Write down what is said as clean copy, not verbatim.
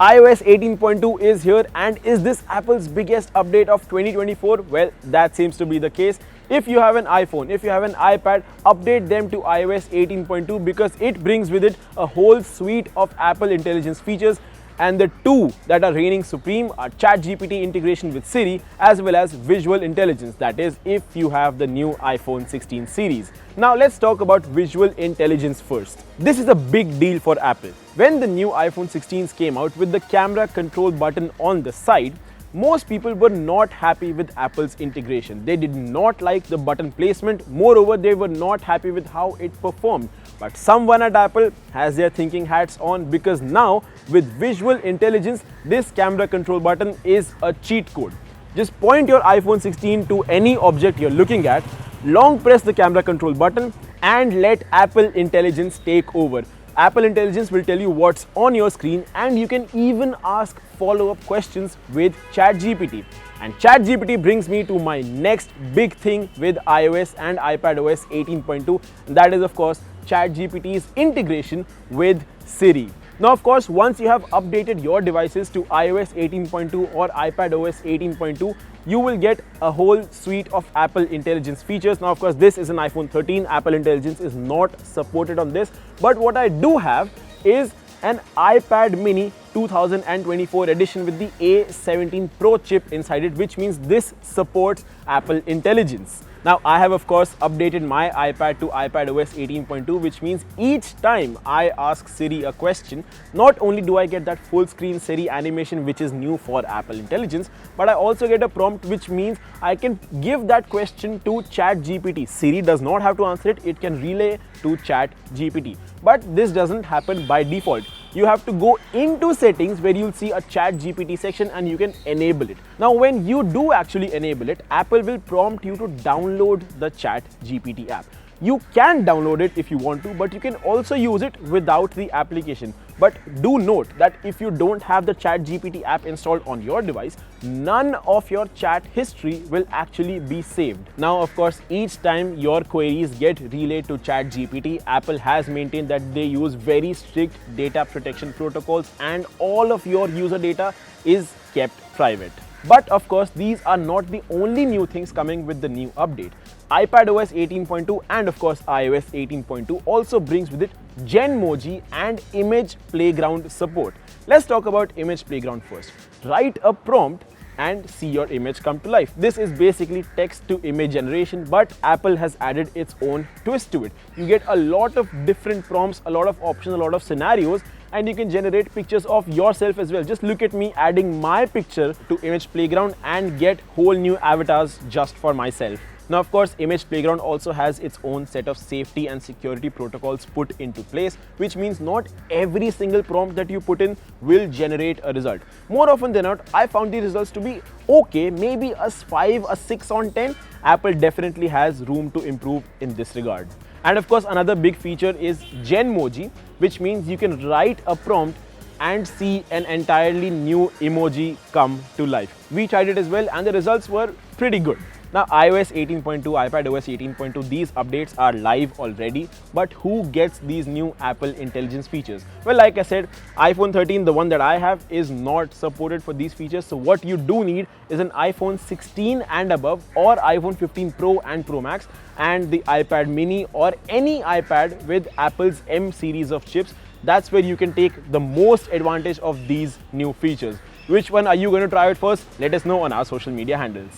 iOS 18.2 is here, and is this Apple's biggest update of 2024? Well, that seems to be the case. If you have an iPhone, if you have an iPad, update them to iOS 18.2 because it brings with it a whole suite of Apple intelligence features, and the two that are reigning supreme are ChatGPT integration with Siri as well as visual intelligence, that is if you have the new iPhone 16 series. Now let's talk about visual intelligence first. This is a big deal for Apple. When the new iPhone 16s came out with the camera control button on the side, most people were not happy with Apple's integration. They did not like the button placement. Moreover, they were not happy with how it performed. But someone at Apple has their thinking hats on, because now with visual intelligence, this camera control button is a cheat code. Just point your iPhone 16 to any object you're looking at, long press the camera control button and let Apple Intelligence take over. Apple Intelligence will tell you what's on your screen, and you can even ask follow-up questions with ChatGPT. And ChatGPT brings me to my next big thing with iOS and iPadOS 18.2, and that is of course ChatGPT's integration with Siri. Now of course, once you have updated your devices to iOS 18.2 or iPadOS 18.2, you will get a whole suite of Apple Intelligence features. Now of course, this is an iPhone 13, Apple Intelligence is not supported on this, but what I do have is an iPad mini 2024 edition with the A17 Pro chip inside it, which means this supports Apple Intelligence. Now I have of course updated my iPad to iPadOS 18.2, which means each time I ask Siri a question, not only do I get that full screen Siri animation which is new for Apple Intelligence, but I also get a prompt, which means I can give that question to ChatGPT. Siri does not have to answer it, it can relay to ChatGPT. But this doesn't happen by default. You have to go into settings where you'll see a ChatGPT section and you can enable it. Now when you do actually enable it, Apple will prompt you to download the ChatGPT app. You can download it if you want to, but you can also use it without the application. But do note that if you don't have the ChatGPT app installed on your device, none of your chat history will actually be saved. Now, of course, each time your queries get relayed to ChatGPT, Apple has maintained that they use very strict data protection protocols and all of your user data is kept private. But of course, these are not the only new things coming with the new update. iPadOS 18.2 and of course iOS 18.2 also brings with it Genmoji and Image Playground support. Let's talk about Image Playground first. Write a prompt and see your image come to life. This is basically text to image generation, but Apple has added its own twist to it. You get a lot of different prompts, a lot of options, a lot of scenarios, and you can generate pictures of yourself as well. Just look at me adding my picture to Image Playground and get whole new avatars just for myself. Now of course, Image Playground also has its own set of safety and security protocols put into place, which means not every single prompt that you put in will generate a result. More often than not, I found the results to be okay, maybe a 5, a 6 on 10. Apple definitely has room to improve in this regard. And of course, another big feature is Genmoji, which means you can write a prompt and see an entirely new emoji come to life. We tried it as well and the results were pretty good. Now iOS 18.2, iPadOS 18.2, these updates are live already, but who gets these new Apple Intelligence features? Well, like I said, iPhone 13, the one that I have, is not supported for these features. So what you do need is an iPhone 16 and above, or iPhone 15 Pro and Pro Max, and the iPad mini or any iPad with Apple's M series of chips. That's where you can take the most advantage of these new features. Which one are you going to try out first? Let us know on our social media handles.